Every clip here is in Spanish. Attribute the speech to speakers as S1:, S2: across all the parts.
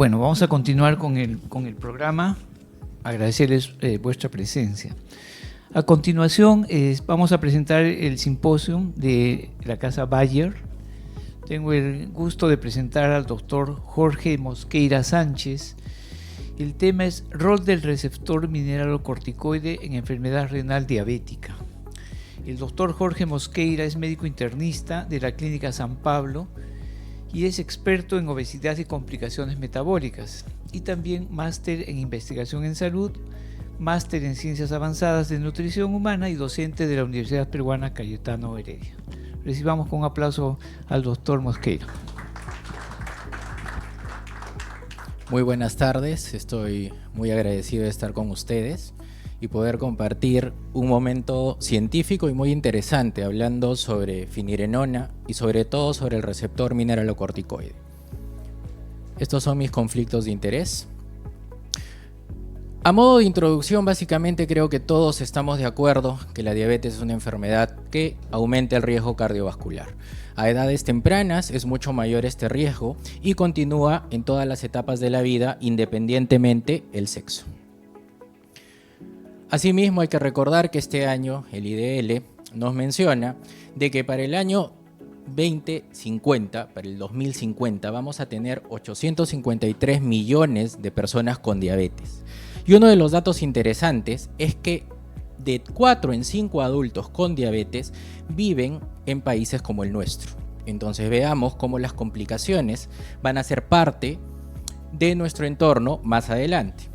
S1: Bueno, vamos a continuar con el programa. Agradecerles vuestra presencia. A continuación, vamos a presentar el simposio de la Casa Bayer. Tengo el gusto de presentar al doctor Jorge Mosqueira Sánchez. El tema es rol del receptor mineralocorticoide en enfermedad renal diabética. El doctor Jorge Mosqueira es médico internista de la Clínica San Pablo y es experto en obesidad y complicaciones metabólicas, y también máster en investigación en salud, máster en ciencias avanzadas de nutrición humana y docente de la Universidad Peruana Cayetano Heredia. Recibamos con un aplauso al doctor Mosqueira.
S2: Muy buenas tardes, estoy muy agradecido de estar con ustedes y poder compartir un momento científico y muy interesante hablando sobre finirenona y sobre todo sobre el receptor mineralocorticoide. Estos son mis conflictos de interés. A modo de introducción, básicamente creo que todos estamos de acuerdo que la diabetes es una enfermedad que aumenta el riesgo cardiovascular. A edades tempranas es mucho mayor este riesgo y continúa en todas las etapas de la vida independientemente del sexo. Asimismo, hay que recordar que este año el IDL nos menciona de que para el año 2050, para el 2050, vamos a tener 853 millones de personas con diabetes. Y uno de los datos interesantes es que de 4 en 5 adultos con diabetes viven en países como el nuestro. Entonces veamos cómo las complicaciones van a ser parte de nuestro entorno más adelante.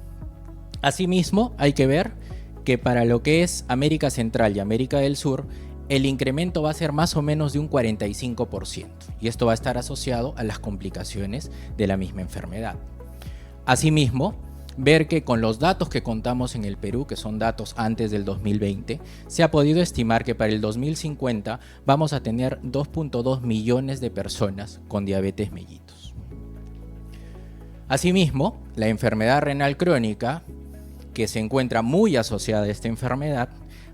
S2: Asimismo, hay que ver que para lo que es América Central y América del Sur, el incremento va a ser más o menos de un 45%, y esto va a estar asociado a las complicaciones de la misma enfermedad. Asimismo, ver que con los datos que contamos en el Perú, que son datos antes del 2020, se ha podido estimar que para el 2050 vamos a tener 2.2 millones de personas con diabetes mellitus. Asimismo, la enfermedad renal crónica, que se encuentra muy asociada a esta enfermedad,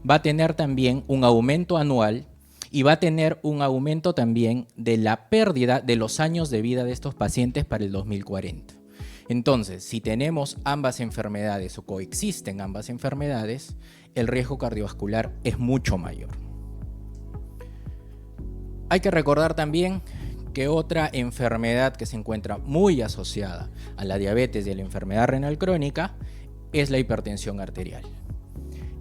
S2: va a tener también un aumento anual y va a tener un aumento también de la pérdida de los años de vida de estos pacientes para el 2040. Entonces, si tenemos ambas enfermedades o coexisten ambas enfermedades, el riesgo cardiovascular es mucho mayor. Hay que recordar también que otra enfermedad que se encuentra muy asociada a la diabetes y a la enfermedad renal crónica es la hipertensión arterial.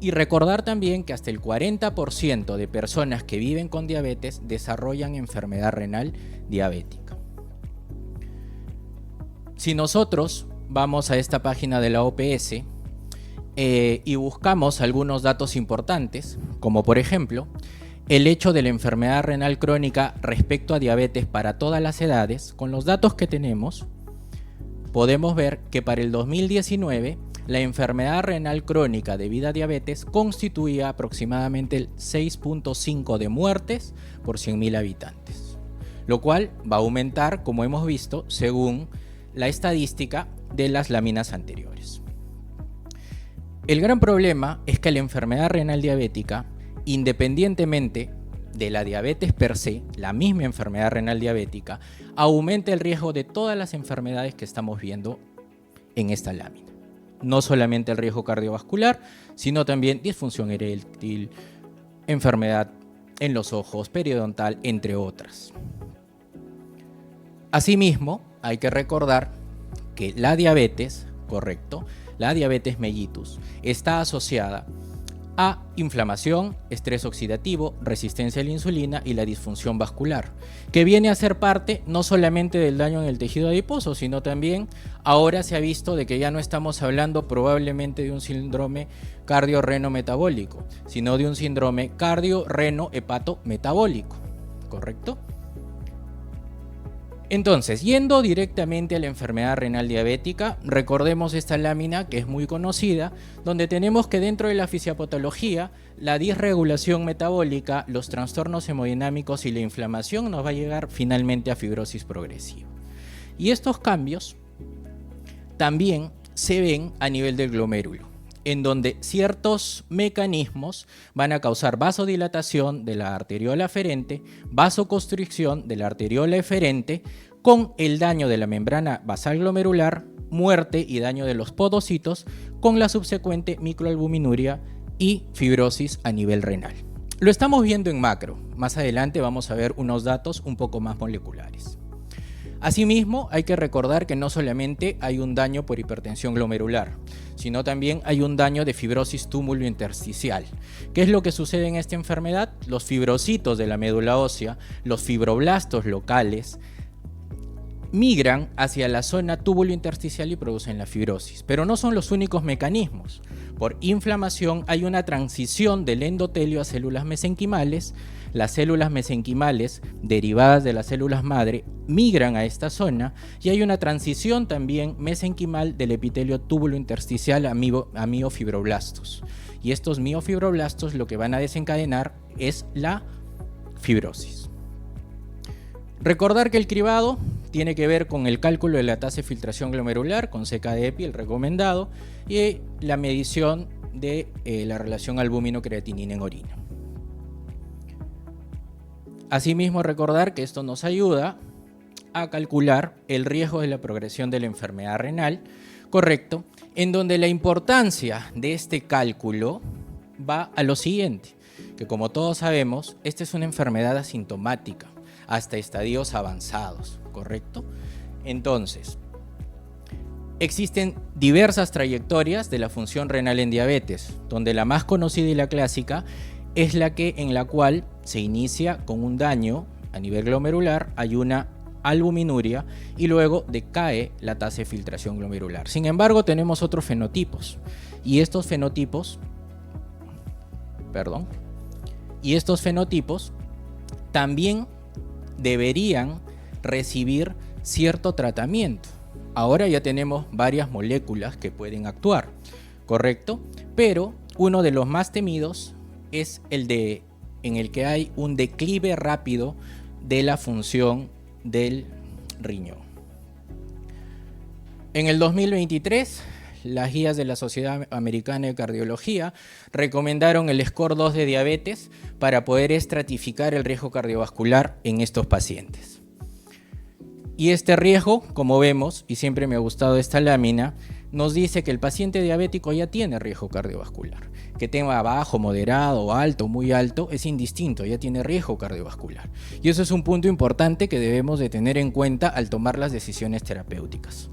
S2: Y recordar también que hasta el 40% de personas que viven con diabetes desarrollan enfermedad renal diabética. Si nosotros vamos a esta página de la OPS y buscamos algunos datos importantes, como por ejemplo el hecho de la enfermedad renal crónica respecto a diabetes para todas las edades, con los datos que tenemos, podemos ver que para el 2019 la enfermedad renal crónica debido a diabetes constituía aproximadamente el 6.5 de muertes por 100.000 habitantes, lo cual va a aumentar, como hemos visto, según la estadística de las láminas anteriores. El gran problema es que la enfermedad renal diabética, independientemente de la diabetes per se, la misma enfermedad renal diabética, aumenta el riesgo de todas las enfermedades que estamos viendo en esta lámina. No solamente el riesgo cardiovascular, sino también disfunción eréctil, enfermedad en los ojos, periodontal, entre otras. Asimismo, hay que recordar que la diabetes, correcto, la diabetes mellitus está asociada a inflamación, estrés oxidativo, resistencia a la insulina y la disfunción vascular, que viene a ser parte no solamente del daño en el tejido adiposo, sino también ahora se ha visto de que ya no estamos hablando probablemente de un síndrome cardio-reno-metabólico, sino de un síndrome cardio-reno-hepato-metabólico, ¿correcto? Entonces, yendo directamente a la enfermedad renal diabética, recordemos esta lámina que es muy conocida, donde tenemos que dentro de la fisiopatología, la disregulación metabólica, los trastornos hemodinámicos y la inflamación nos va a llegar finalmente a fibrosis progresiva. Y estos cambios también se ven a nivel del glomérulo, en donde ciertos mecanismos van a causar vasodilatación de la arteriola aferente, vasoconstricción de la arteriola eferente, con el daño de la membrana basal glomerular, muerte y daño de los podocitos, con la subsecuente microalbuminuria y fibrosis a nivel renal. Lo estamos viendo en macro. Más adelante vamos a ver unos datos un poco más moleculares. Asimismo, hay que recordar que no solamente hay un daño por hipertensión glomerular, sino también hay un daño de fibrosis túmulo intersticial. ¿Qué es lo que sucede en esta enfermedad? Los fibrocitos de la médula ósea, los fibroblastos locales, migran hacia la zona túbulo intersticial y producen la fibrosis. Pero no son los únicos mecanismos. Por inflamación hay una transición del endotelio a células mesenquimales. Las células mesenquimales, derivadas de las células madre, migran a esta zona y hay una transición también mesenquimal del epitelio túbulo intersticial a miofibroblastos. Y estos miofibroblastos lo que van a desencadenar es la fibrosis. Recordar que el cribado tiene que ver con el cálculo de la tasa de filtración glomerular, con CK-EPI, el recomendado, y la medición de la relación albúmino-creatinina en orina. Asimismo, recordar que esto nos ayuda a calcular el riesgo de la progresión de la enfermedad renal, correcto, en donde la importancia de este cálculo va a lo siguiente, que como todos sabemos, esta es una enfermedad asintomática hasta estadios avanzados, ¿correcto? Entonces, existen diversas trayectorias de la función renal en diabetes, donde la más conocida y la clásica es en la cual se inicia con un daño a nivel glomerular, hay una albuminuria y luego decae la tasa de filtración glomerular. Sin embargo, tenemos otros fenotipos y estos fenotipos también deberían recibir cierto tratamiento. Ahora ya tenemos varias moléculas que pueden actuar, ¿correcto? Pero uno de los más temidos es en el que hay un declive rápido de la función del riñón. En el 2023, las guías de la Sociedad Americana de Cardiología recomendaron el score 2 de diabetes para poder estratificar el riesgo cardiovascular en estos pacientes. Y este riesgo, como vemos, y siempre me ha gustado esta lámina, nos dice que el paciente diabético ya tiene riesgo cardiovascular. Que tenga bajo, moderado, alto, muy alto, es indistinto, ya tiene riesgo cardiovascular. Y eso es un punto importante que debemos de tener en cuenta al tomar las decisiones terapéuticas.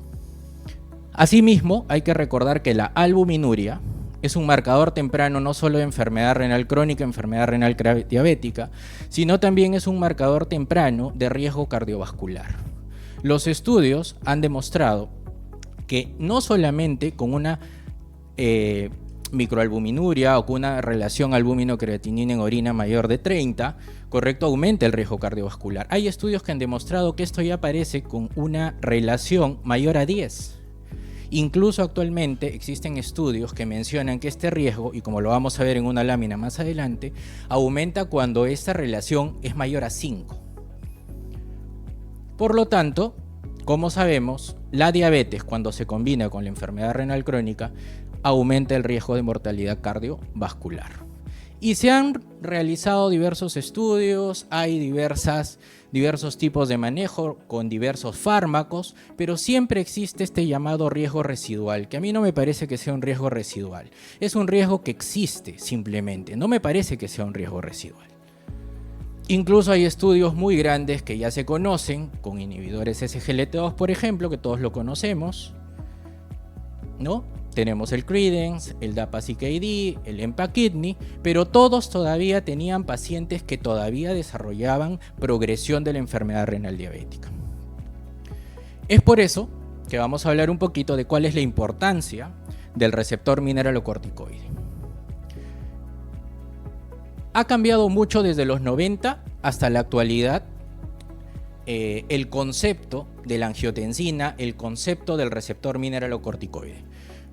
S2: Asimismo, hay que recordar que la albuminuria es un marcador temprano no solo de enfermedad renal crónica, enfermedad renal diabética, sino también es un marcador temprano de riesgo cardiovascular. Los estudios han demostrado que no solamente con una microalbuminuria o con una relación albúmino-creatinina en orina mayor de 30, correcto, aumenta el riesgo cardiovascular. Hay estudios que han demostrado que esto ya aparece con una relación mayor a 10. Incluso actualmente existen estudios que mencionan que este riesgo, y como lo vamos a ver en una lámina más adelante, aumenta cuando esta relación es mayor a 5. Por lo tanto, como sabemos, la diabetes, cuando se combina con la enfermedad renal crónica, aumenta el riesgo de mortalidad cardiovascular. Y se han realizado diversos estudios, hay diversos tipos de manejo con diversos fármacos, pero siempre existe este llamado riesgo residual, que a mí no me parece que sea un riesgo residual. Es un riesgo que existe simplemente, no me parece que sea un riesgo residual. Incluso hay estudios muy grandes que ya se conocen, con inhibidores SGLT2, por ejemplo, que todos lo conocemos, ¿no? Tenemos el Credence, el DAPA-CKD, el EMPA-KIDNEY, pero todos todavía tenían pacientes que todavía desarrollaban progresión de la enfermedad renal diabética. Es por eso que vamos a hablar un poquito de cuál es la importancia del receptor mineralocorticoide. Ha cambiado mucho desde los 90 hasta la actualidad el concepto de la angiotensina, el concepto del receptor mineralocorticoide.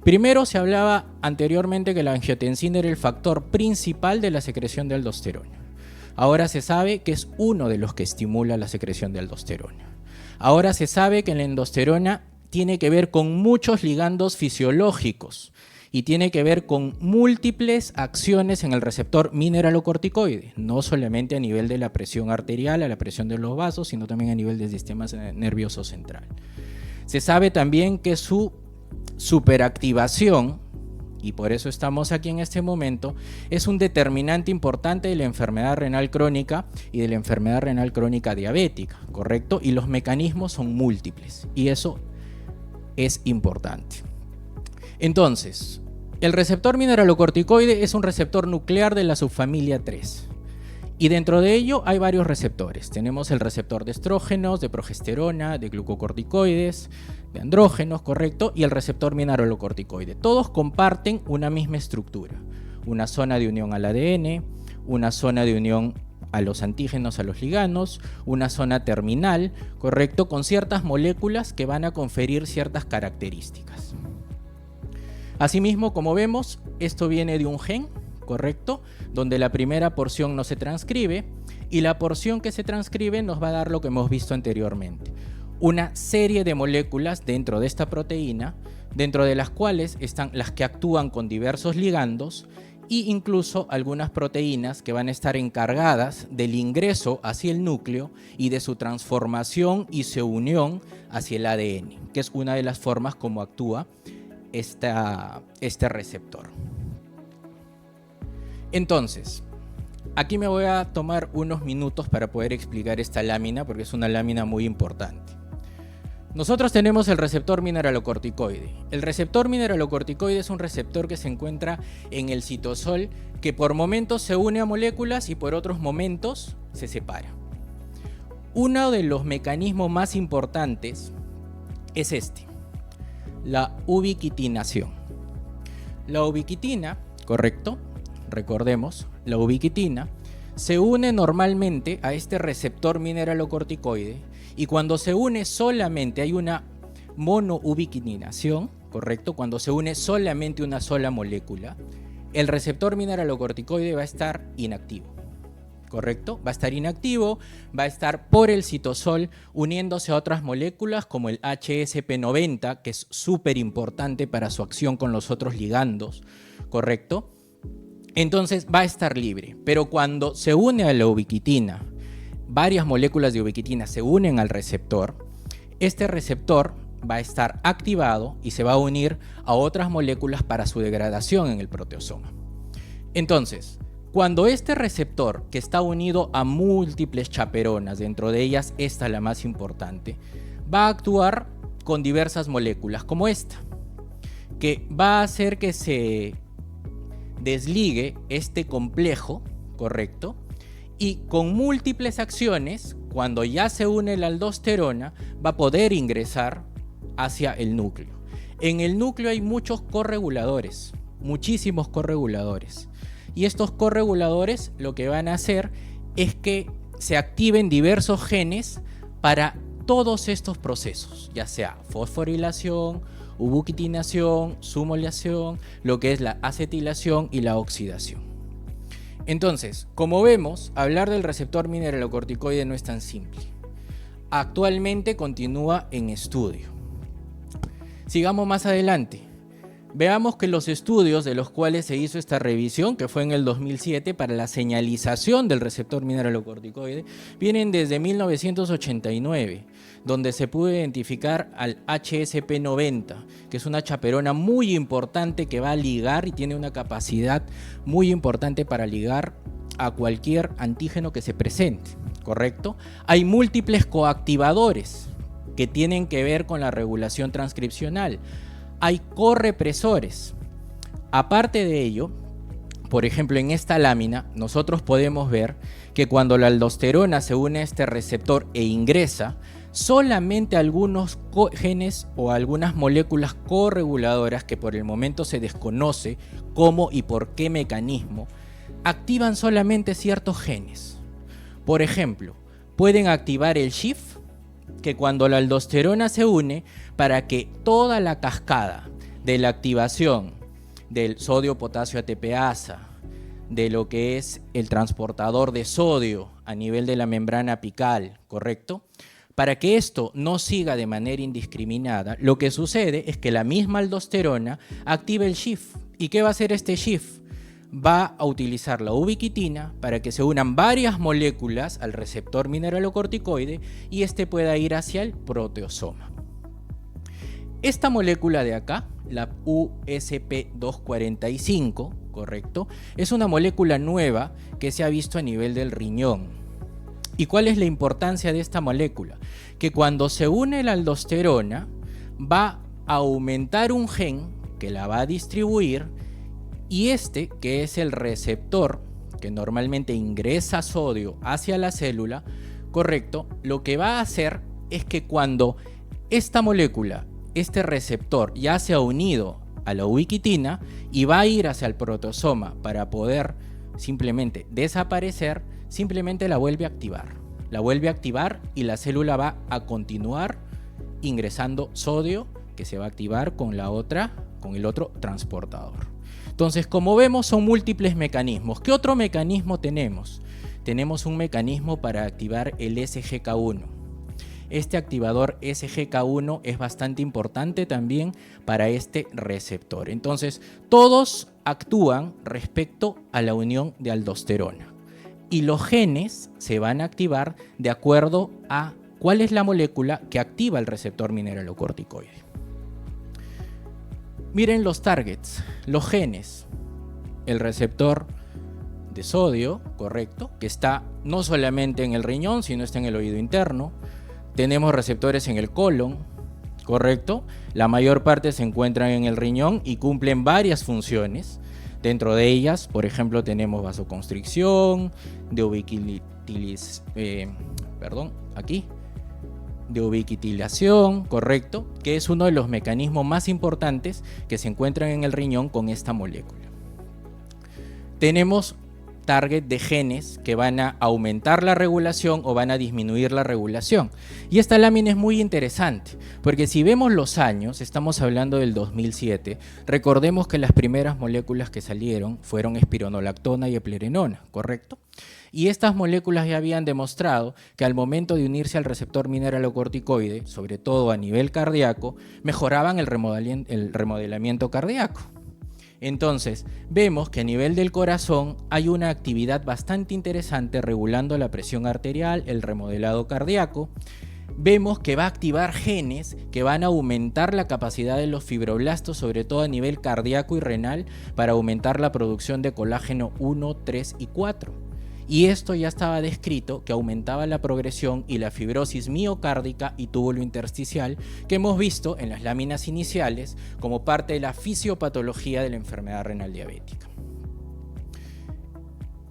S2: Primero se hablaba anteriormente que la angiotensina era el factor principal de la secreción de aldosterona. Ahora se sabe que es uno de los que estimula la secreción de aldosterona. Ahora se sabe que la aldosterona tiene que ver con muchos ligandos fisiológicos y tiene que ver con múltiples acciones en el receptor mineralocorticoide, no solamente a nivel de la presión arterial, a la presión de los vasos, sino también a nivel del sistema nervioso central. Se sabe también que su superactivación, y por eso estamos aquí en este momento, es un determinante importante de la enfermedad renal crónica y de la enfermedad renal crónica diabética, ¿correcto? Y los mecanismos son múltiples, y eso es importante. Entonces, el receptor mineralocorticoide es un receptor nuclear de la subfamilia 3. Y dentro de ello hay varios receptores. Tenemos el receptor de estrógenos, de progesterona, de glucocorticoides, de andrógenos, ¿correcto? Y el receptor mineralocorticoide. Todos comparten una misma estructura. Una zona de unión al ADN, una zona de unión a los antígenos, a los ligandos, una zona terminal, ¿correcto? Con ciertas moléculas que van a conferir ciertas características. Asimismo, como vemos, esto viene de un gen, ¿correcto? Donde la primera porción no se transcribe y la porción que se transcribe nos va a dar lo que hemos visto anteriormente. Una serie de moléculas dentro de esta proteína, dentro de las cuales están las que actúan con diversos ligandos e incluso algunas proteínas que van a estar encargadas del ingreso hacia el núcleo y de su transformación y su unión hacia el ADN, que es una de las formas como actúa este receptor. Entonces, aquí me voy a tomar unos minutos para poder explicar esta lámina, porque es una lámina muy importante. Nosotros tenemos el receptor mineralocorticoide. El receptor mineralocorticoide es un receptor que se encuentra en el citosol, que por momentos se une a moléculas y por otros momentos se separa. Uno de los mecanismos más importantes es la ubiquitinación. La ubiquitina, ¿correcto? Recordemos, la ubiquitina se une normalmente a este receptor mineralocorticoide y cuando se une solamente hay una monoubiquitinación, ¿correcto? Cuando se une solamente una sola molécula, el receptor mineralocorticoide va a estar inactivo, ¿correcto? Va a estar inactivo, va a estar por el citosol uniéndose a otras moléculas como el HSP90, que es súper importante para su acción con los otros ligandos, ¿correcto? Entonces va a estar libre, pero cuando se une a la ubiquitina, varias moléculas de ubiquitina se unen al receptor, este receptor va a estar activado y se va a unir a otras moléculas para su degradación en el proteosoma. Entonces, cuando este receptor, que está unido a múltiples chaperonas, dentro de ellas esta la más importante, va a actuar con diversas moléculas como esta, que va a hacer que se desligue este complejo, ¿correcto? Y con múltiples acciones, cuando ya se une la aldosterona, va a poder ingresar hacia el núcleo. En el núcleo hay muchos correguladores, muchísimos correguladores. Y estos correguladores lo que van a hacer es que se activen diversos genes para todos estos procesos, ya sea fosforilación, ubiquitinación, sumolación, lo que es la acetilación y la oxidación. Entonces, como vemos, hablar del receptor mineralocorticoide no es tan simple. Actualmente continúa en estudio. Sigamos más adelante. Veamos que los estudios de los cuales se hizo esta revisión, que fue en el 2007 para la señalización del receptor mineralocorticoide, vienen desde 1989, donde se pudo identificar al HSP90, que es una chaperona muy importante que va a ligar y tiene una capacidad muy importante para ligar a cualquier antígeno que se presente, ¿correcto? Hay múltiples coactivadores que tienen que ver con la regulación transcripcional. Hay correpresores. Aparte de ello, por ejemplo, en esta lámina nosotros podemos ver que cuando la aldosterona se une a este receptor e ingresa, solamente algunos genes o algunas moléculas correguladoras, que por el momento se desconoce cómo y por qué mecanismo, activan solamente ciertos genes. Por ejemplo, pueden activar el SHIF, que cuando la aldosterona se une, para que toda la cascada de la activación del sodio-potasio ATPasa, de lo que es el transportador de sodio a nivel de la membrana apical, ¿correcto? Para que esto no siga de manera indiscriminada, lo que sucede es que la misma aldosterona activa el SHIF ¿Y qué va a hacer este shift? Va a utilizar la ubiquitina para que se unan varias moléculas al receptor mineralocorticoide y este pueda ir hacia el proteosoma. Esta molécula de acá, la USP245, ¿correcto? Es una molécula nueva que se ha visto a nivel del riñón. ¿Y cuál es la importancia de esta molécula? Que cuando se une la aldosterona va a aumentar un gen que la va a distribuir y este, que es el receptor que normalmente ingresa sodio hacia la célula, ¿correcto? Lo que va a hacer es que cuando esta molécula, este receptor ya se ha unido a la ubiquitina y va a ir hacia el proteosoma para poder simplemente desaparecer, simplemente la vuelve a activar. La vuelve a activar y la célula va a continuar ingresando sodio que se va a activar con el otro transportador. Entonces, como vemos, son múltiples mecanismos. ¿Qué otro mecanismo tenemos? Tenemos un mecanismo para activar el SGK1. Este activador SGK1 es bastante importante también para este receptor. Entonces, todos actúan respecto a la unión de aldosterona. Y los genes se van a activar de acuerdo a cuál es la molécula que activa el receptor mineralocorticoide. Miren los targets, los genes, el receptor de sodio, correcto, que está no solamente en el riñón, sino está en el oído interno. Tenemos receptores en el colon, correcto. La mayor parte se encuentran en el riñón y cumplen varias funciones. Dentro de ellas, por ejemplo, tenemos vasoconstricción, de ubiquitilización, correcto, que es uno de los mecanismos más importantes que se encuentran en el riñón con esta molécula. Tenemos target de genes que van a aumentar la regulación o van a disminuir la regulación. Y esta lámina es muy interesante, porque si vemos los años, estamos hablando del 2007, recordemos que las primeras moléculas que salieron fueron espironolactona y eplerenona, ¿correcto? Y estas moléculas ya habían demostrado que al momento de unirse al receptor mineralocorticoide, sobre todo a nivel cardíaco, mejoraban el remodelamiento cardíaco. Entonces, vemos que a nivel del corazón hay una actividad bastante interesante regulando la presión arterial, el remodelado cardíaco. Vemos que va a activar genes que van a aumentar la capacidad de los fibroblastos, sobre todo a nivel cardíaco y renal, para aumentar la producción de colágeno 1, 3 y 4. Y esto ya estaba descrito que aumentaba la progresión y la fibrosis miocárdica y túbulo intersticial que hemos visto en las láminas iniciales como parte de la fisiopatología de la enfermedad renal diabética.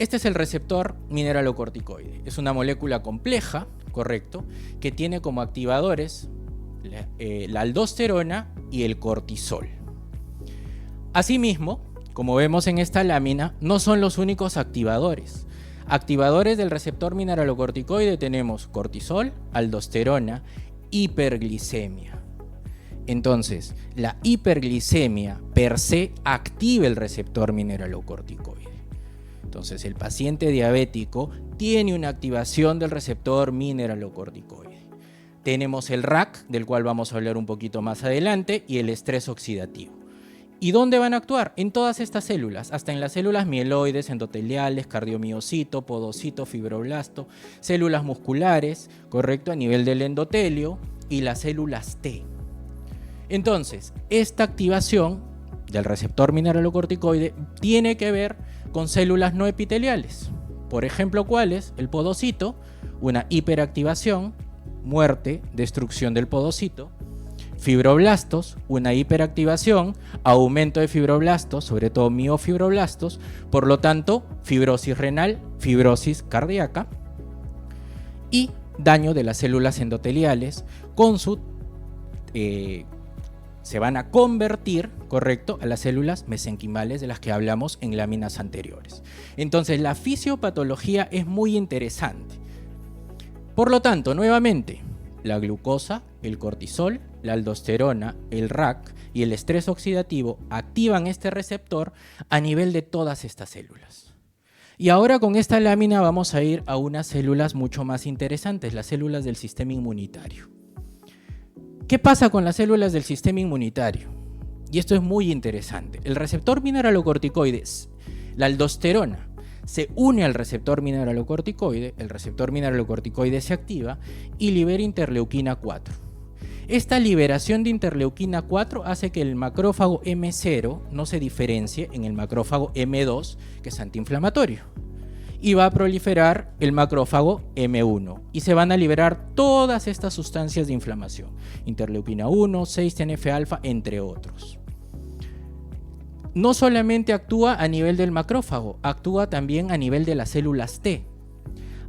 S2: Este es el receptor mineralocorticoide. Es una molécula compleja, correcto, que tiene como activadores la aldosterona y el cortisol. Asimismo, como vemos en esta lámina, no son los únicos activadores. Activadores del receptor mineralocorticoide tenemos cortisol, aldosterona, hiperglicemia. Entonces, la hiperglicemia per se activa el receptor mineralocorticoide. Entonces, el paciente diabético tiene una activación del receptor mineralocorticoide. Tenemos el RAC, del cual vamos a hablar un poquito más adelante, y el estrés oxidativo. ¿Y dónde van a actuar? En todas estas células, hasta en las células mieloides, endoteliales, cardiomiocito, podocito, fibroblasto, células musculares, correcto, a nivel del endotelio y las células T. Entonces, esta activación del receptor mineralocorticoide tiene que ver con células no epiteliales. Por ejemplo, ¿cuáles? El podocito, una hiperactivación, muerte, destrucción del podocito. Fibroblastos, una hiperactivación, aumento de fibroblastos, sobre todo miofibroblastos, por lo tanto, fibrosis renal, fibrosis cardíaca y daño de las células endoteliales con su se van a convertir, correcto, a las células mesenquimales de las que hablamos en láminas anteriores. Entonces, la fisiopatología es muy interesante. Por lo tanto, nuevamente, la glucosa, el cortisol, la aldosterona, el RAC y el estrés oxidativo activan este receptor a nivel de todas estas células. Y ahora con esta lámina vamos a ir a unas células mucho más interesantes, las células del sistema inmunitario. ¿Qué pasa con las células del sistema inmunitario? y esto es muy interesante, el receptor mineralocorticoide, la aldosterona, se une al receptor mineralocorticoide, el receptor mineralocorticoide se activa y libera interleuquina 4. Esta liberación de interleuquina 4 hace que el macrófago M0 no se diferencie en el macrófago M2, que es antiinflamatorio. Y va a proliferar el macrófago M1 y se van a liberar todas estas sustancias de inflamación, interleuquina 1, 6, TNF-alfa, entre otros. No solamente actúa a nivel del macrófago, actúa también a nivel de las células T.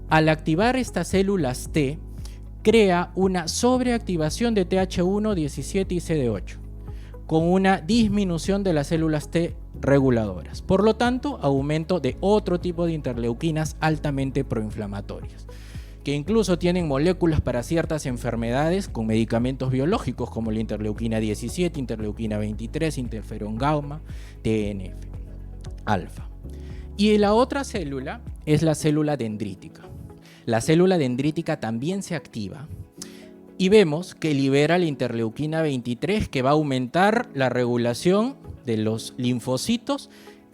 S2: Al activar estas células T, crea una sobreactivación de TH1, 17 y CD8, con una disminución de las células T reguladoras. Por lo tanto, aumento de otro tipo de interleuquinas altamente proinflamatorias, que incluso tienen moléculas para ciertas enfermedades con medicamentos biológicos como la interleuquina 17, interleuquina 23, interferón gamma, TNF, alfa. Y la otra célula es la célula dendrítica. La célula dendrítica también se activa y vemos que libera la interleuquina 23, que va a aumentar la regulación de los linfocitos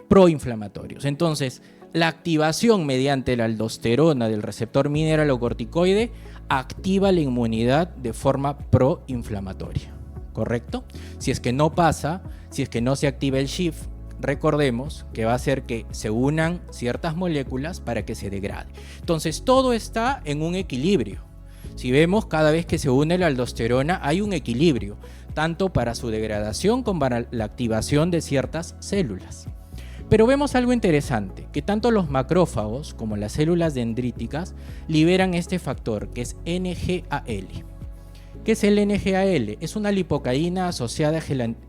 S2: proinflamatorios. Entonces, la activación mediante la aldosterona del receptor mineralocorticoide activa la inmunidad de forma proinflamatoria, ¿correcto? Si es que no pasa, si es que no se activa el SHIF, recordemos que va a hacer que se unan ciertas moléculas para que se degrade. Entonces, todo está en un equilibrio. Si vemos, cada vez que se une la aldosterona hay un equilibrio, tanto para su degradación como para la activación de ciertas células. Pero vemos algo interesante, que tanto los macrófagos como las células dendríticas liberan este factor, que es NGAL. ¿Qué es el NGAL? Es una lipocaína asociada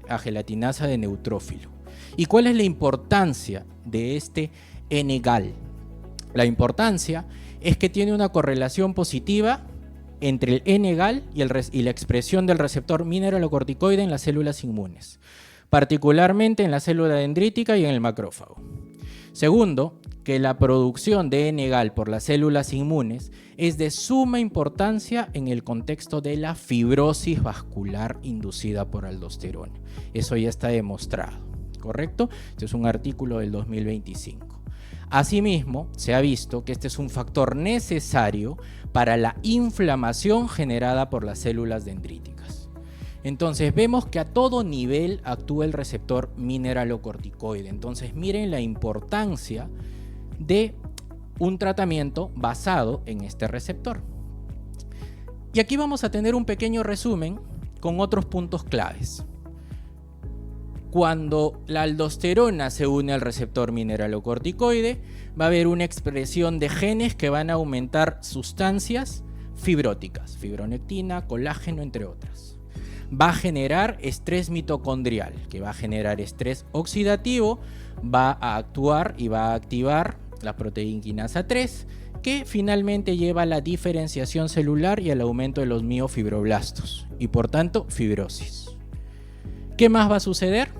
S2: a gelatinasa de neutrófilo. ¿Y cuál es la importancia de este NGAL? La importancia es que tiene una correlación positiva entre el NGAL y la expresión del receptor mineralocorticoide en las células inmunes, particularmente en la célula dendrítica y en el macrófago. Segundo, que la producción de NGAL por las células inmunes es de suma importancia en el contexto de la fibrosis vascular inducida por aldosterona. Eso ya está demostrado, ¿correcto? Este es un artículo del 2025. Asimismo, se ha visto que este es un factor necesario para la inflamación generada por las células dendríticas. Entonces vemos que a todo nivel actúa el receptor mineralocorticoide. Entonces miren la importancia de un tratamiento basado en este receptor. Y aquí vamos a tener un pequeño resumen con otros puntos claves. Cuando la aldosterona se une al receptor mineralocorticoide, va a haber una expresión de genes que van a aumentar sustancias fibróticas, fibronectina, colágeno, entre otras. Va a generar estrés mitocondrial, que va a generar estrés oxidativo, va a actuar y va a activar la proteína quinasa 3, que finalmente lleva a la diferenciación celular y al aumento de los miofibroblastos, y por tanto fibrosis. ¿Qué más va a suceder?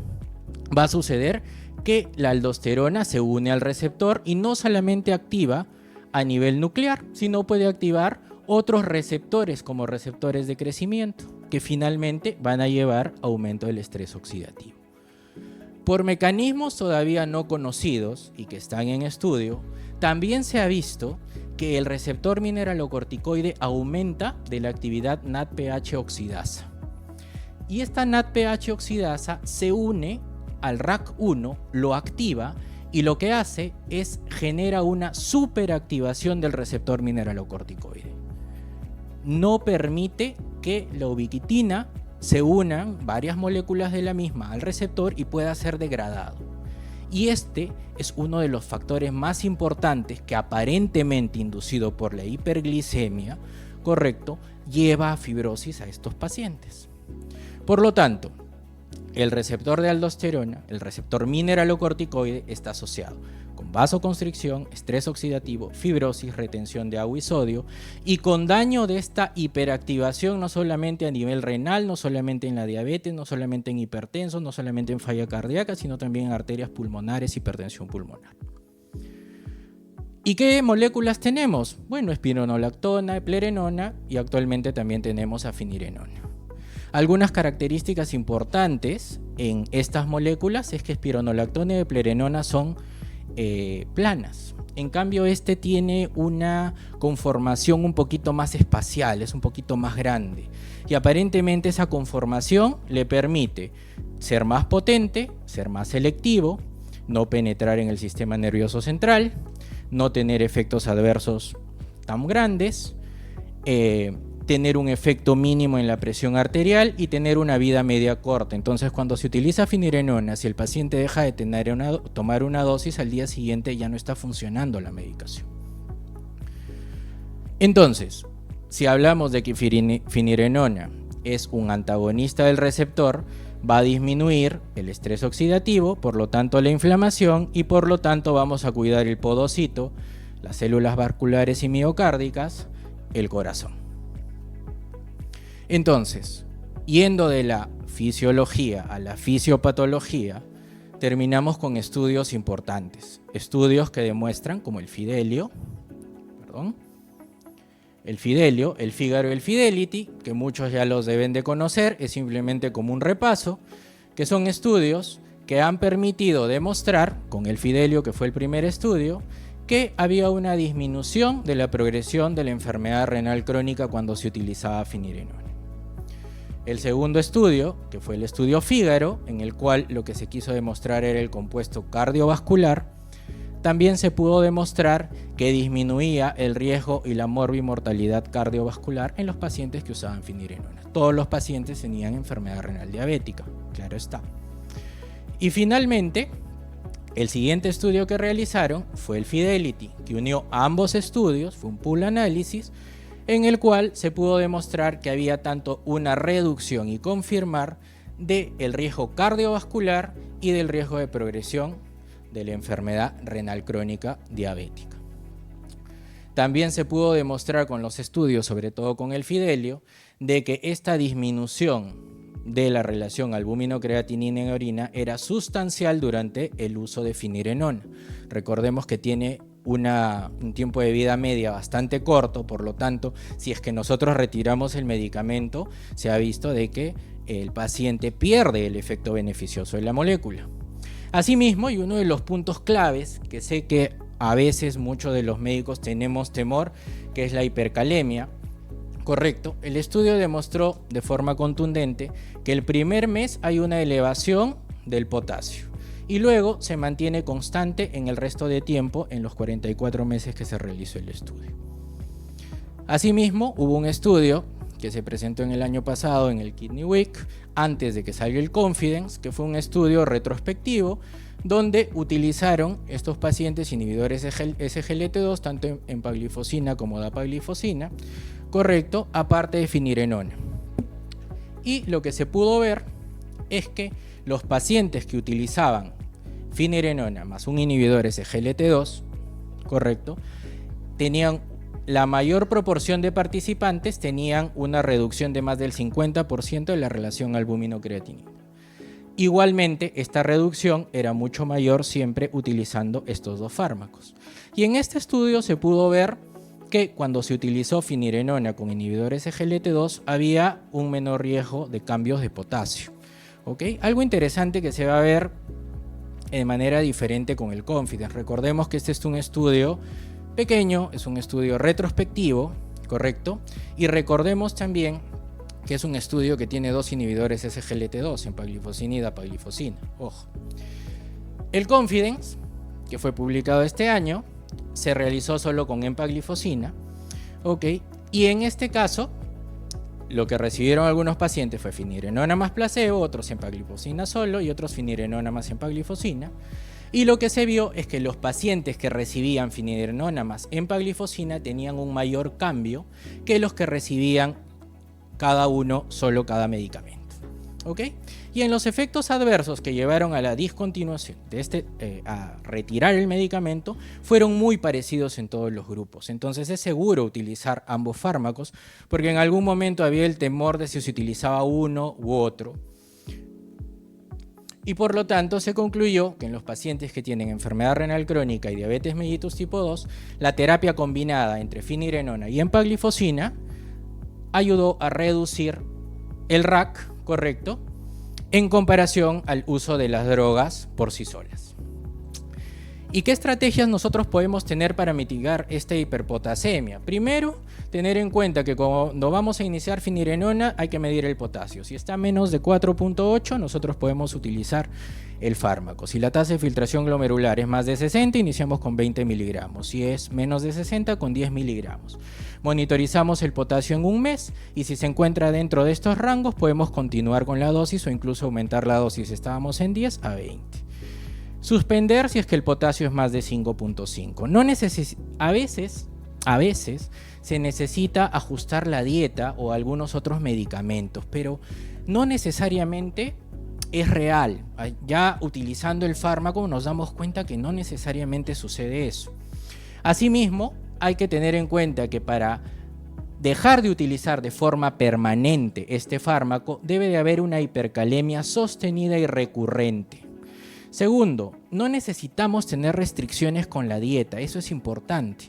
S2: Va a suceder que la aldosterona se une al receptor y no solamente activa a nivel nuclear, sino puede activar otros receptores como receptores de crecimiento, que finalmente van a llevar a aumento del estrés oxidativo. Por mecanismos todavía no conocidos y que están en estudio, también se ha visto que el receptor mineralocorticoide aumenta de la actividad NADPH oxidasa. Y esta NADPH oxidasa se une al RAC1, lo activa y lo que hace es genera una superactivación del receptor mineralocorticoide. No permite que la ubiquitina se unan varias moléculas de la misma al receptor y pueda ser degradado. Y este es uno de los factores más importantes que aparentemente inducido por la hiperglicemia, correcto, lleva a fibrosis a estos pacientes. Por lo tanto, el receptor de aldosterona, el receptor mineralocorticoide, está asociado con vasoconstricción, estrés oxidativo, fibrosis, retención de agua y sodio, y con daño de esta hiperactivación no solamente a nivel renal, no solamente en la diabetes, no solamente en hipertensos, no solamente en falla cardíaca, sino también en arterias pulmonares, hipertensión pulmonar. ¿Y qué moléculas tenemos? Bueno, espironolactona, eplerenona y actualmente también tenemos afinirenona. Algunas características importantes en estas moléculas es que espironolactona y eplerenona son planas. En cambio, este tiene una conformación un poquito más espacial, es un poquito más grande. Y aparentemente esa conformación le permite ser más potente, ser más selectivo, no penetrar en el sistema nervioso central, no tener efectos adversos tan grandes, tener un efecto mínimo en la presión arterial y tener una vida media corta. Entonces, cuando se utiliza finirenona, si el paciente deja de tomar una dosis, al día siguiente ya no está funcionando la medicación. Entonces, si hablamos de que finirenona es un antagonista del receptor, va a disminuir el estrés oxidativo, por lo tanto la inflamación, y por lo tanto vamos a cuidar el podocito, las células vasculares y miocárdicas, el corazón. Entonces, yendo de la fisiología a la fisiopatología, terminamos con estudios importantes. Estudios que demuestran, como el Fidelio, el Fígaro y el Fidelity, que muchos ya los deben de conocer, es simplemente como un repaso, que son estudios que han permitido demostrar, con el Fidelio, que fue el primer estudio, que había una disminución de la progresión de la enfermedad renal crónica cuando se utilizaba finirenona. El segundo estudio, que fue el estudio Fígaro, en el cual lo que se quiso demostrar era el compuesto cardiovascular, también se pudo demostrar que disminuía el riesgo y la morbimortalidad cardiovascular en los pacientes que usaban finirenona. Todos los pacientes tenían enfermedad renal diabética, claro está. Y finalmente, el siguiente estudio que realizaron fue el Fidelity, que unió ambos estudios, fue un pool análisis, en el cual se pudo demostrar que había tanto una reducción y confirmar del riesgo cardiovascular y del riesgo de progresión de la enfermedad renal crónica diabética. También se pudo demostrar con los estudios, sobre todo con el Fidelio, de que esta disminución de la relación albúmino-creatinina en orina era sustancial durante el uso de finirenona. Recordemos que tiene un tiempo de vida media bastante corto, por lo tanto, si es que nosotros retiramos el medicamento, se ha visto de que el paciente pierde el efecto beneficioso de la molécula. Asimismo, y uno de los puntos claves, que sé que a veces muchos de los médicos tenemos temor, que es la hipercalemia. Correcto, el estudio demostró de forma contundente que el primer mes hay una elevación del potasio y luego se mantiene constante en el resto de tiempo en los 44 meses que se realizó el estudio. Asimismo, hubo un estudio que se presentó en el año pasado en el Kidney Week, antes de que salga el Confidence, que fue un estudio retrospectivo donde utilizaron estos pacientes inhibidores SGLT2, tanto en empaglifosina como dapaglifosina, correcto, aparte de finirenona. Y lo que se pudo ver es que los pacientes que utilizaban finirenona más un inhibidor SGLT2, correcto, tenían la mayor proporción de participantes tenían una reducción de más del 50% de la relación albúmino-creatinina. Igualmente, esta reducción era mucho mayor siempre utilizando estos dos fármacos. Y en este estudio se pudo ver que cuando se utilizó finirenona con inhibidores SGLT2 había un menor riesgo de cambios de potasio. ¿Okay? Algo interesante que se va a ver de manera diferente con el Confidence. Recordemos que este es un estudio pequeño, es un estudio retrospectivo, ¿correcto? Y recordemos también que es un estudio que tiene dos inhibidores SGLT2, empaglifosina y dapaglifosina. Ojo. El Confidence, que fue publicado este año, se realizó solo con empaglifosina, ¿ok? Y en este caso, lo que recibieron algunos pacientes fue finirenona más placebo, otros empaglifosina solo y otros finirenona más empaglifosina. Y lo que se vio es que los pacientes que recibían finirenona más empaglifosina tenían un mayor cambio que los que recibían cada uno solo cada medicamento. ¿Ok? Y en los efectos adversos que llevaron a la discontinuación de a retirar el medicamento fueron muy parecidos en todos los grupos. Entonces es seguro utilizar ambos fármacos porque en algún momento había el temor de si se utilizaba uno u otro. Y por lo tanto se concluyó que en los pacientes que tienen enfermedad renal crónica y diabetes mellitus tipo 2, la terapia combinada entre finirenona y empaglifosina ayudó a reducir el RAC, correcto, en comparación al uso de las drogas por sí solas. ¿Y qué estrategias nosotros podemos tener para mitigar esta hiperpotasemia? Primero, tener en cuenta que cuando vamos a iniciar finirenona hay que medir el potasio. Si está menos de 4.8, nosotros podemos utilizar el fármaco. Si la tasa de filtración glomerular es más de 60, iniciamos con 20 miligramos. Si es menos de 60, con 10 miligramos. Monitorizamos el potasio en un mes y si se encuentra dentro de estos rangos podemos continuar con la dosis o incluso aumentar la dosis. Estábamos en 10 a 20. Suspender si es que el potasio es más de 5.5. A veces se necesita ajustar la dieta o algunos otros medicamentos, pero no necesariamente es real. Ya utilizando el fármaco nos damos cuenta que no necesariamente sucede eso. Asimismo, hay que tener en cuenta que para dejar de utilizar de forma permanente este fármaco debe de haber una hipercalemia sostenida y recurrente. Segundo, no necesitamos tener restricciones con la dieta, eso es importante.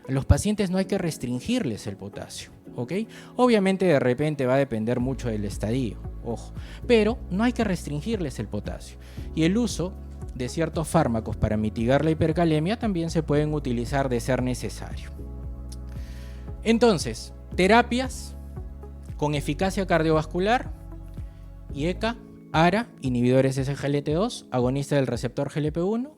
S2: A los pacientes no hay que restringirles el potasio, ¿ok? Obviamente de repente va a depender mucho del estadio, ojo, pero no hay que restringirles el potasio. Y el uso de ciertos fármacos para mitigar la hipercalemia también se pueden utilizar de ser necesario. Entonces, terapias con eficacia cardiovascular, IECA, ARA, inhibidores SGLT2, agonista del receptor GLP-1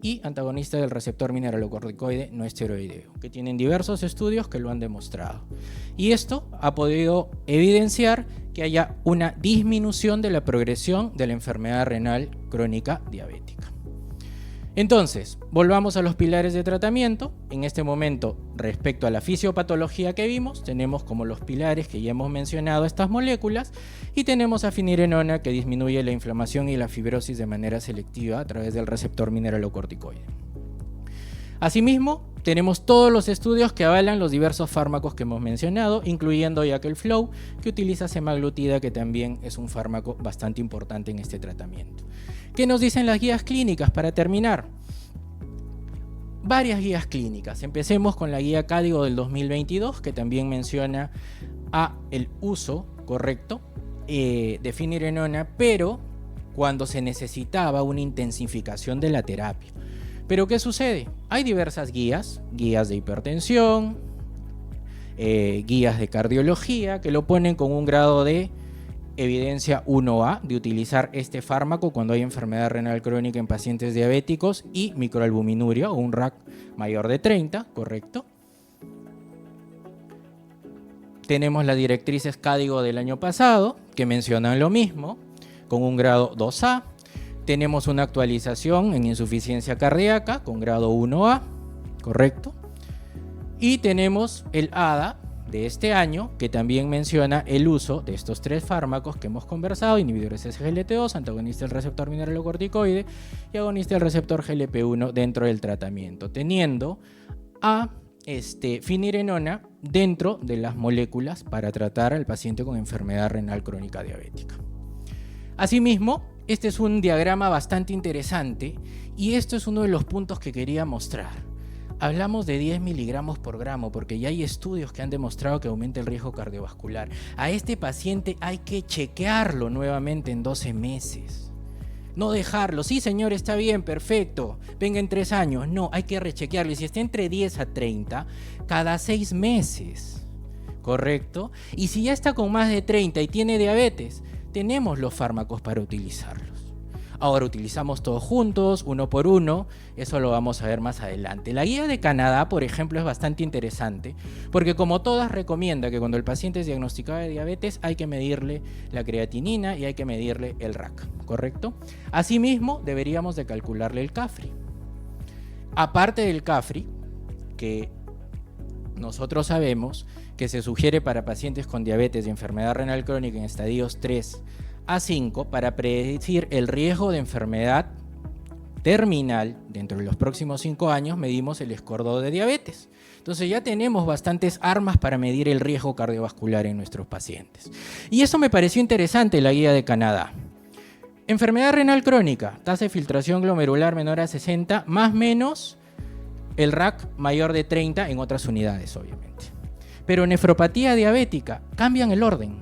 S2: y antagonista del receptor mineralocorticoide no esteroideo, que tienen diversos estudios que lo han demostrado. Y esto ha podido evidenciar que haya una disminución de la progresión de la enfermedad renal crónica diabética. Entonces, volvamos a los pilares de tratamiento. En este momento, respecto a la fisiopatología que vimos, tenemos como los pilares que ya hemos mencionado estas moléculas y tenemos a finirenona que disminuye la inflamación y la fibrosis de manera selectiva a través del receptor mineralocorticoide. Asimismo, tenemos todos los estudios que avalan los diversos fármacos que hemos mencionado, incluyendo Jackel-Flow, que utiliza semaglutida, que también es un fármaco bastante importante en este tratamiento. ¿Qué nos dicen las guías clínicas para terminar? Varias guías clínicas. Empecemos con la guía CADIGO del 2022, que también menciona el uso correcto de finirenona, pero cuando se necesitaba una intensificación de la terapia. ¿Pero qué sucede? Hay diversas guías de hipertensión, guías de cardiología, que lo ponen con un grado de evidencia 1A de utilizar este fármaco cuando hay enfermedad renal crónica en pacientes diabéticos y microalbuminuria o un RAC mayor de 30, ¿correcto? Tenemos las directrices CADIGO del año pasado que mencionan lo mismo, con un grado 2A. Tenemos una actualización en insuficiencia cardíaca con grado 1A, ¿correcto? Y tenemos el ADA de este año que también menciona el uso de estos tres fármacos que hemos conversado, inhibidores SGLT2, antagonista del receptor mineralocorticoide y agonista del receptor GLP-1 dentro del tratamiento, teniendo a finirenona dentro de las moléculas para tratar al paciente con enfermedad renal crónica diabética. Asimismo, este es un diagrama bastante interesante y esto es uno de los puntos que quería mostrar. Hablamos de 10 miligramos por gramo porque ya hay estudios que han demostrado que aumenta el riesgo cardiovascular. A este paciente hay que chequearlo nuevamente en 12 meses. No dejarlo. Sí, señor, está bien, perfecto. Venga en 3 años. No, hay que rechequearlo. Y si está entre 10 a 30, cada 6 meses. ¿Correcto? Y si ya está con más de 30 y tiene diabetes, tenemos los fármacos para utilizarlos. Ahora utilizamos todos juntos, uno por uno, eso lo vamos a ver más adelante. La guía de Canadá, por ejemplo, es bastante interesante, porque como todas recomienda que cuando el paciente es diagnosticado de diabetes hay que medirle la creatinina y hay que medirle el RAC, ¿correcto? Asimismo, deberíamos de calcularle el CAFRI. Aparte del CAFRI, que nosotros sabemos que se sugiere para pacientes con diabetes y enfermedad renal crónica en estadios 3 a 5 para predecir el riesgo de enfermedad terminal. Dentro de los próximos 5 años medimos el escordado de diabetes. Entonces ya tenemos bastantes armas para medir el riesgo cardiovascular en nuestros pacientes. Y eso me pareció interesante, la guía de Canadá. Enfermedad renal crónica, tasa de filtración glomerular menor a 60, más o menos el RAC mayor de 30 en otras unidades, obviamente. Pero nefropatía diabética, cambian el orden.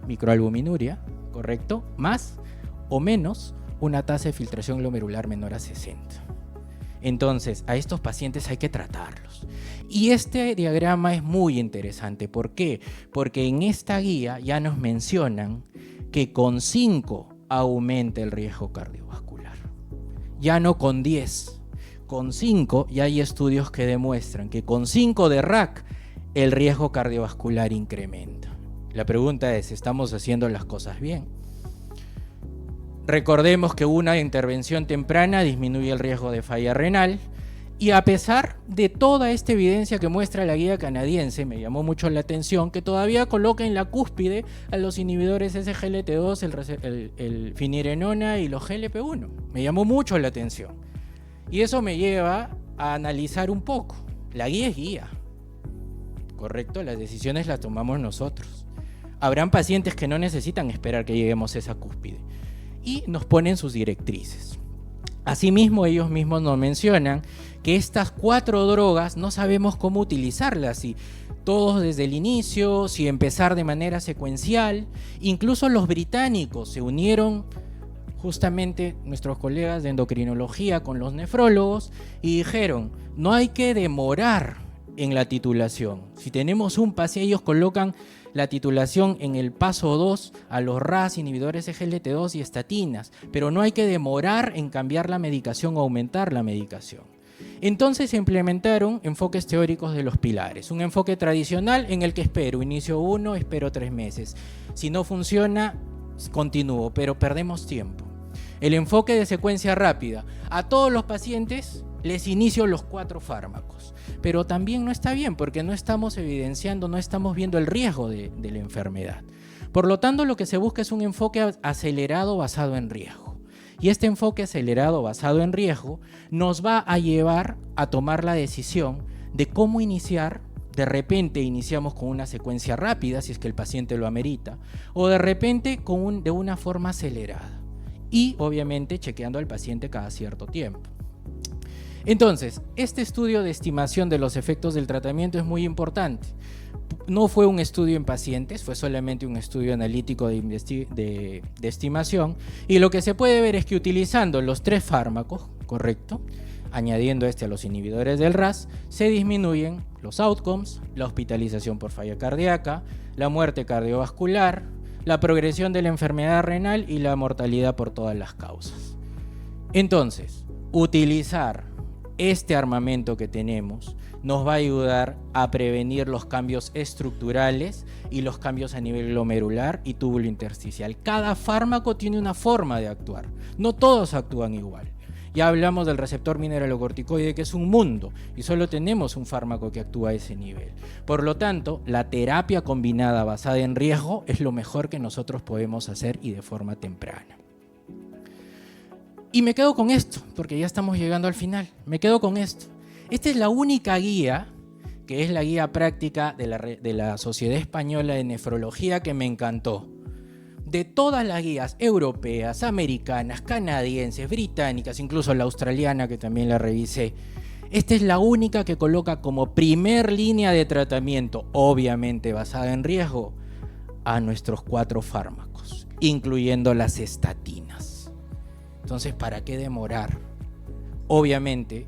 S2: microalbuminuria, ¿correcto? Más o menos una tasa de filtración glomerular menor a 60. Entonces, a estos pacientes hay que tratarlos. Y este diagrama es muy interesante. ¿Por qué? Porque en esta guía ya nos mencionan que con 5 aumenta el riesgo cardiovascular. Ya no con 10. Con 5 ya hay estudios que demuestran que con 5 de RAC el riesgo cardiovascular incrementa. La pregunta es, ¿estamos haciendo las cosas bien? Recordemos que una intervención temprana disminuye el riesgo de falla renal y a pesar de toda esta evidencia que muestra la guía canadiense, me llamó mucho la atención que todavía coloca en la cúspide a los inhibidores SGLT2, el finirenona y los GLP-1. Me llamó mucho la atención. Y eso me lleva a analizar un poco. La guía es guía, ¿correcto? Las decisiones las tomamos nosotros. Habrán pacientes que no necesitan esperar que lleguemos a esa cúspide y nos ponen sus directrices. Asimismo, ellos mismos nos mencionan que estas 4 drogas no sabemos cómo utilizarlas, si todos desde el inicio, si empezar de manera secuencial. Incluso los británicos se unieron, justamente nuestros colegas de endocrinología con los nefrólogos, y dijeron, no hay que demorar en la titulación. Si tenemos un paciente, ellos colocan la titulación en el paso 2 a los RAS, inhibidores SGLT2 y estatinas, pero no hay que demorar en cambiar la medicación o aumentar la medicación. Entonces se implementaron enfoques teóricos de los pilares. Un enfoque tradicional en el que espero, inicio 1, espero 3 meses. Si no funciona, continúo, pero perdemos tiempo. El enfoque de secuencia rápida. A todos los pacientes les inicio los 4 fármacos. Pero también no está bien porque no estamos evidenciando, no estamos viendo el riesgo de la enfermedad. Por lo tanto, lo que se busca es un enfoque acelerado basado en riesgo. Y este enfoque acelerado basado en riesgo nos va a llevar a tomar la decisión de cómo iniciar. De repente iniciamos con una secuencia rápida, si es que el paciente lo amerita, o de repente de una forma acelerada. Y obviamente chequeando al paciente cada cierto tiempo. Entonces, este estudio de estimación de los efectos del tratamiento es muy importante. No fue un estudio en pacientes, fue solamente un estudio analítico de estimación. Y lo que se puede ver es que utilizando los 3 fármacos, ¿correcto?, añadiendo a los inhibidores del RAS, se disminuyen los outcomes, la hospitalización por falla cardíaca, la muerte cardiovascular, la progresión de la enfermedad renal y la mortalidad por todas las causas. Entonces, utilizar este armamento que tenemos nos va a ayudar a prevenir los cambios estructurales y los cambios a nivel glomerular y túbulo intersticial. Cada fármaco tiene una forma de actuar, no todos actúan igual. Ya hablamos del receptor mineralocorticoide, que es un mundo, y solo tenemos un fármaco que actúa a ese nivel. Por lo tanto, la terapia combinada basada en riesgo es lo mejor que nosotros podemos hacer y de forma temprana. Y me quedo con esto, porque ya estamos llegando al final. Me quedo con esto. Esta es la única guía, que es la guía práctica de la Sociedad Española de Nefrología, que me encantó. De todas las guías europeas, americanas, canadienses, británicas, incluso la australiana, que también la revisé, esta es la única que coloca como primer línea de tratamiento, obviamente basada en riesgo, a nuestros 4 fármacos, incluyendo las estatinas. Entonces, ¿para qué demorar? Obviamente,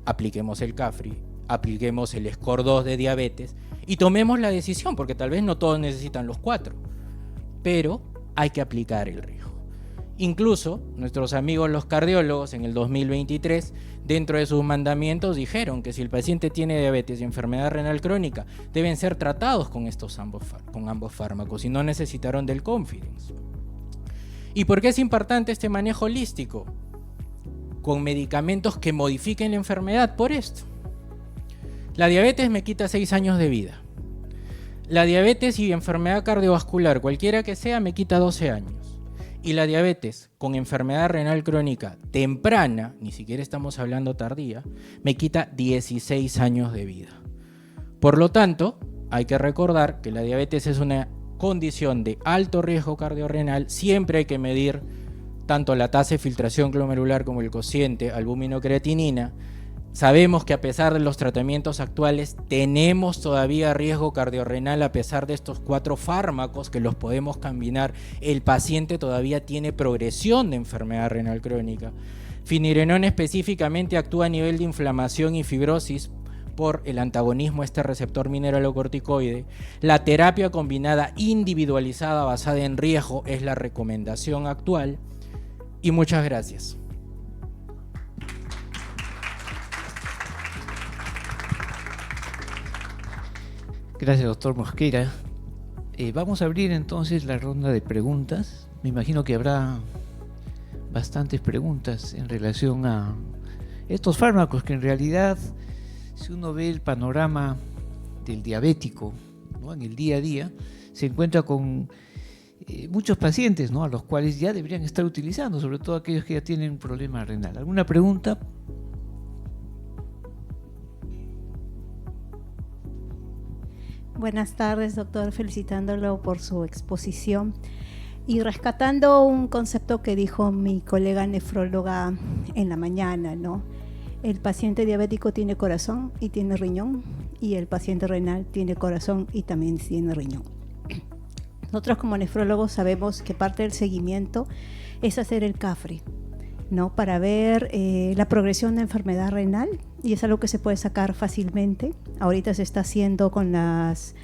S2: apliquemos el CAFRI, apliquemos el score 2 de diabetes y tomemos la decisión, porque tal vez no todos necesitan los 4, pero hay que aplicar el riesgo. Incluso nuestros amigos los cardiólogos en el 2023, dentro de sus mandamientos, dijeron que si el paciente tiene diabetes y enfermedad renal crónica, deben ser tratados con ambos fármacos y no necesitaron del Confidence. ¿Y por qué es importante este manejo holístico? Con medicamentos que modifiquen la enfermedad por esto. La diabetes me quita 6 años de vida. La diabetes y enfermedad cardiovascular, cualquiera que sea, me quita 12 años. Y la diabetes con enfermedad renal crónica temprana, ni siquiera estamos hablando tardía, me quita 16 años de vida. Por lo tanto, hay que recordar que la diabetes es una condición de alto riesgo cardiorrenal. Siempre hay que medir tanto la tasa de filtración glomerular como el cociente albúmino-creatinina Sabemos que a pesar de los tratamientos actuales, tenemos todavía riesgo cardiorrenal a pesar de estos 4 fármacos que los podemos combinar. El paciente todavía tiene progresión de enfermedad renal crónica. Finerenona específicamente actúa a nivel de inflamación y fibrosis por el antagonismo a este receptor mineralocorticoide. La terapia combinada individualizada basada en riesgo es la recomendación actual. Y muchas gracias.
S1: Gracias, doctor Mosquera. Vamos a abrir entonces la ronda de preguntas. Me imagino que habrá bastantes preguntas en relación a estos fármacos que en realidad, si uno ve el panorama del diabético, ¿no?, en el día a día, se encuentra con muchos pacientes, ¿no?, a los cuales ya deberían estar utilizando, sobre todo aquellos que ya tienen un problema renal. ¿Alguna pregunta?
S3: Buenas tardes, doctor, felicitándolo por su exposición y rescatando un concepto que dijo mi colega nefróloga en la mañana, ¿no? El paciente diabético tiene corazón y tiene riñón, y el paciente renal tiene corazón y también tiene riñón. Nosotros como nefrólogos sabemos que parte del seguimiento es hacer el CAFRE, ¿no?, para ver la progresión de enfermedad renal, y es algo que se puede sacar fácilmente. Ahorita se está haciendo con las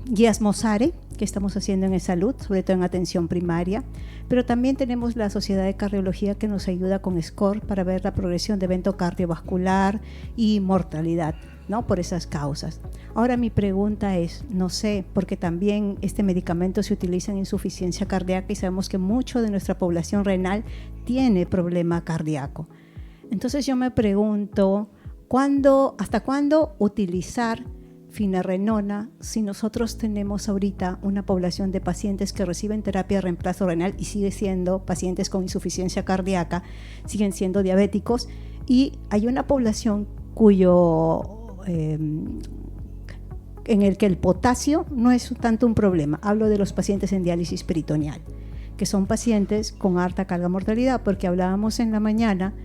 S3: guías Mosare que estamos haciendo en salud, sobre todo en atención primaria, pero también tenemos la Sociedad de Cardiología que nos ayuda con SCORE para ver la progresión de evento cardiovascular y mortalidad, ¿no?, por esas causas. Ahora mi pregunta es, no sé, porque también este medicamento se utiliza en insuficiencia cardíaca y sabemos que mucho de nuestra población renal tiene problema cardíaco. Entonces yo me pregunto, ¿hasta cuándo utilizar finerenona si nosotros tenemos ahorita una población de pacientes que reciben terapia de reemplazo renal y sigue siendo pacientes con insuficiencia cardíaca, siguen siendo diabéticos, y hay una población en el que el potasio no es tanto un problema? Hablo de los pacientes en diálisis peritoneal, que son pacientes con alta carga de mortalidad, porque hablábamos en la mañana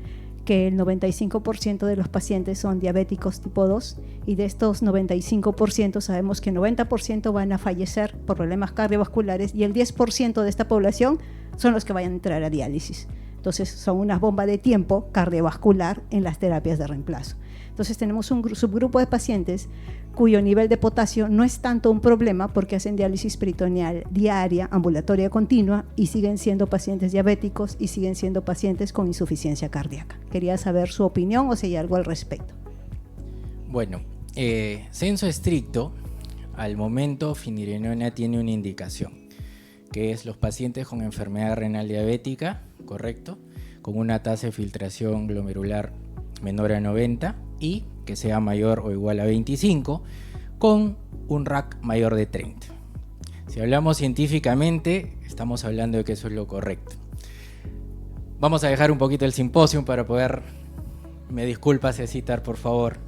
S3: que el 95% de los pacientes son diabéticos tipo 2, y de estos 95% sabemos que 90% van a fallecer por problemas cardiovasculares, y el 10% de esta población son los que vayan a entrar a diálisis. Entonces son una bomba de tiempo cardiovascular en las terapias de reemplazo. Entonces tenemos un subgrupo de pacientes cuyo nivel de potasio no es tanto un problema, porque hacen diálisis peritoneal diaria, ambulatoria continua, y siguen siendo pacientes diabéticos y siguen siendo pacientes con insuficiencia cardíaca. Quería saber su opinión o si hay algo al respecto.
S2: Bueno, censo estricto, al momento finerenona tiene una indicación, que es los pacientes con enfermedad renal diabética, correcto, con una tasa de filtración glomerular menor a 90 y que sea mayor o igual a 25, con un RAC mayor de 30. Si hablamos científicamente, estamos hablando de que eso es lo correcto. Vamos a dejar un poquito el simposio para poder, me disculpa citar por favor.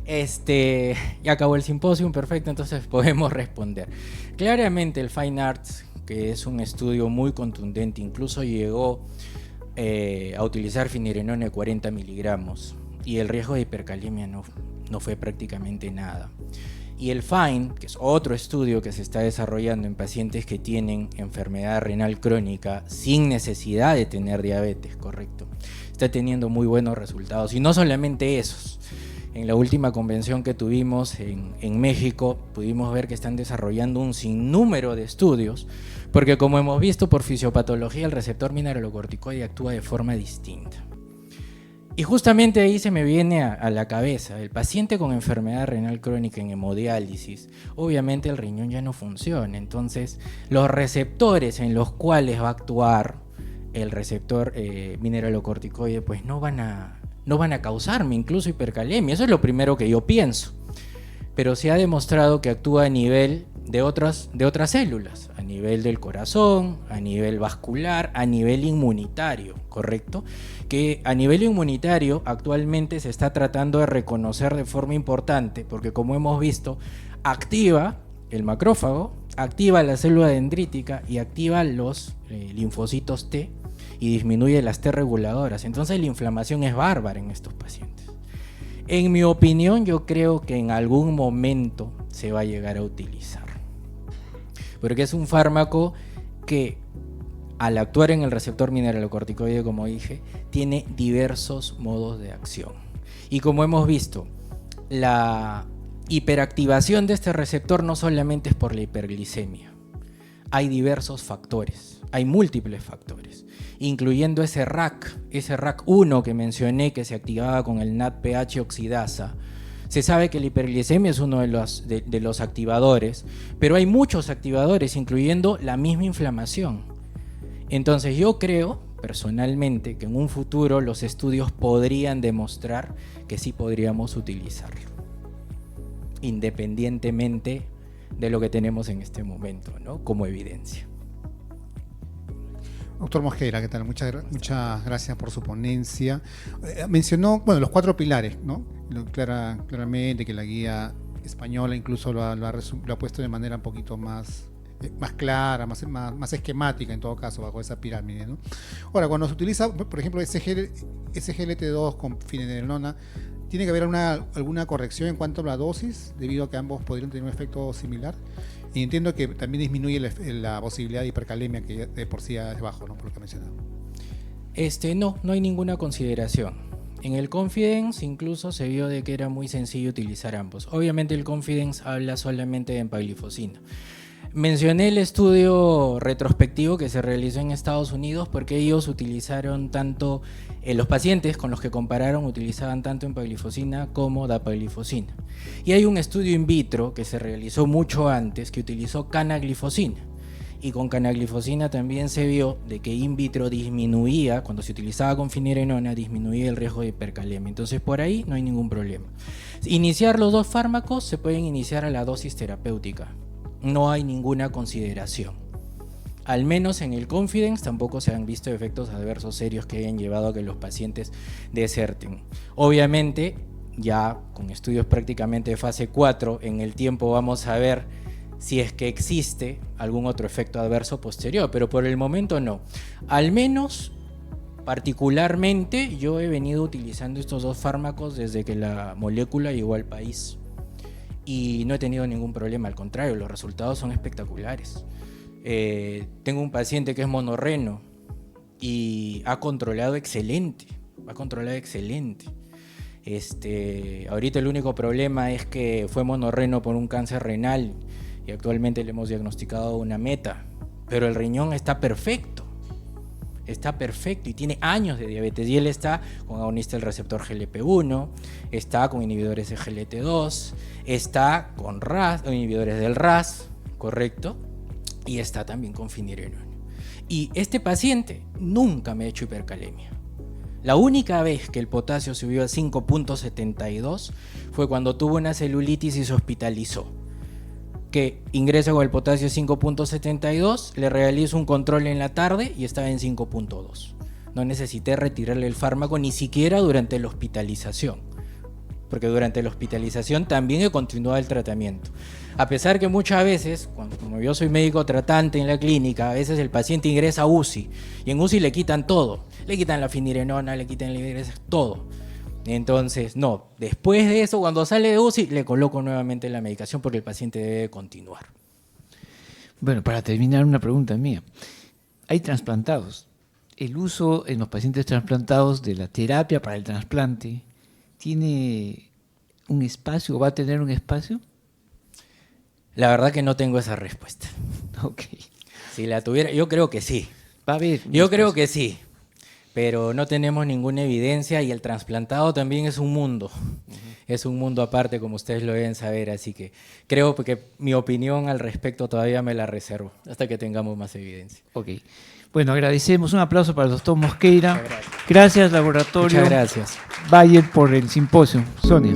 S2: Ya acabó el simposio, perfecto, entonces podemos responder. Claramente el Fine Arts, que es un estudio muy contundente, incluso llegó a utilizar finerenona de 40 miligramos, y el riesgo de hipercalemia no fue prácticamente nada. Y el FINE, que es otro estudio que se está desarrollando en pacientes que tienen enfermedad renal crónica sin necesidad de tener diabetes, correcto, está teniendo muy buenos resultados. Y no solamente esos. En la última convención que tuvimos en México, pudimos ver que están desarrollando un sinnúmero de estudios, porque como hemos visto por fisiopatología, el receptor mineralocorticoide actúa de forma distinta. Y justamente ahí se me viene a la cabeza, el paciente con enfermedad renal crónica en hemodiálisis, obviamente el riñón ya no funciona, entonces los receptores en los cuales va a actuar el receptor mineralocorticoide pues no van a causarme incluso hipercalemia, eso es lo primero que yo pienso. Pero se ha demostrado que actúa a nivel de otras células, a nivel del corazón, a nivel vascular, a nivel inmunitario, ¿correcto? Que a nivel inmunitario actualmente se está tratando de reconocer de forma importante, porque como hemos visto, activa el macrófago, activa la célula dendrítica y activa los linfocitos T y disminuye las T reguladoras. Entonces la inflamación es bárbara en estos pacientes. En mi opinión, yo creo que en algún momento se va a llegar a utilizar. Porque es un fármaco que, al actuar en el receptor mineralocorticoide, como dije, tiene diversos modos de acción. Y como hemos visto, la hiperactivación de este receptor no solamente es por la hiperglicemia. Hay diversos factores, hay múltiples factores, incluyendo ese RAC1 que mencioné que se activaba con el NADPH oxidasa. Se sabe que la hiperglicemia es uno de los activadores, pero hay muchos activadores, incluyendo la misma inflamación. Entonces yo creo, personalmente, que en un futuro los estudios podrían demostrar que sí podríamos utilizarlo, independientemente de lo que tenemos en este momento, ¿no? Como evidencia.
S4: Doctor Mosqueira, ¿qué tal? Muchas gracias por su ponencia. Mencionó, bueno, los 4 pilares, ¿no? Claramente que la guía española incluso lo ha puesto de manera un poquito más clara, más esquemática en todo caso, bajo esa pirámide, ¿no? Ahora, cuando se utiliza, por ejemplo, SGLT2 con finerenona, ¿tiene que haber alguna corrección en cuanto a la dosis, debido a que ambos podrían tener un efecto similar? Y entiendo que también disminuye la posibilidad de hipercalemia, que de por sí es bajo, ¿no? Por lo que ha mencionado.
S2: No hay ninguna consideración. En el Confidence incluso se vio de que era muy sencillo utilizar ambos. Obviamente el Confidence habla solamente de empaglifosina. Mencioné el estudio retrospectivo que se realizó en Estados Unidos porque ellos utilizaron tanto, los pacientes con los que compararon utilizaban tanto empaglifosina como dapaglifosina. Y hay un estudio in vitro que se realizó mucho antes que utilizó canaglifosina. Y con canaglifosina también se vio de que in vitro disminuía, cuando se utilizaba con finerenona, disminuía el riesgo de hipercalemia. Entonces por ahí no hay ningún problema. Iniciar los 2 fármacos se pueden iniciar a la dosis terapéutica. No hay ninguna consideración. Al menos en el Confidence tampoco se han visto efectos adversos serios que hayan llevado a que los pacientes deserten. Obviamente, ya con estudios prácticamente de fase 4, en el tiempo vamos a ver si es que existe algún otro efecto adverso posterior, pero por el momento no. Al menos, particularmente, yo he venido utilizando estos 2 fármacos desde que la molécula llegó al país. Y no he tenido ningún problema, al contrario, los resultados son espectaculares. Tengo un paciente que es monorreno y ha controlado excelente. Ahorita el único problema es que fue monorreno por un cáncer renal y actualmente le hemos diagnosticado una meta, pero el riñón está perfecto y tiene años de diabetes, y él está con agonista del receptor GLP-1, está con inhibidores de GLT2, está con RAS, inhibidores del RAS, correcto, y está también con finerenona. Y este paciente nunca me ha hecho hipercalemia. La única vez que el potasio subió a 5.72 fue cuando tuvo una celulitis y se hospitalizó, que ingresa con el potasio 5.72, le realizo un control en la tarde y estaba en 5.2. No necesité retirarle el fármaco ni siquiera durante la hospitalización, porque durante la hospitalización también he continuado el tratamiento. A pesar que muchas veces, como yo soy médico tratante en la clínica, a veces el paciente ingresa a UCI y en UCI le quitan todo, le quitan la finerenona, le quitan todo. Entonces, no, después de eso, cuando sale de UCI, le coloco nuevamente la medicación porque el paciente debe continuar.
S1: Bueno, para terminar, una pregunta mía. Hay trasplantados. ¿El uso en los pacientes trasplantados de la terapia para el trasplante tiene un espacio o va a tener un espacio?
S2: La verdad que no tengo esa respuesta.
S1: Ok.
S2: Si la tuviera, yo creo que sí.
S1: Va a haber.
S2: Yo creo que sí. Pero no tenemos ninguna evidencia y el trasplantado también es un mundo. Es un mundo aparte, como ustedes lo deben saber, así que creo que mi opinión al respecto todavía me la reservo hasta que tengamos más evidencia.
S1: Ok. Bueno, agradecemos. Un aplauso para el doctor Mosqueira. Gracias, laboratorio.
S2: Muchas gracias.
S1: Bayer, por el simposio. Sonia.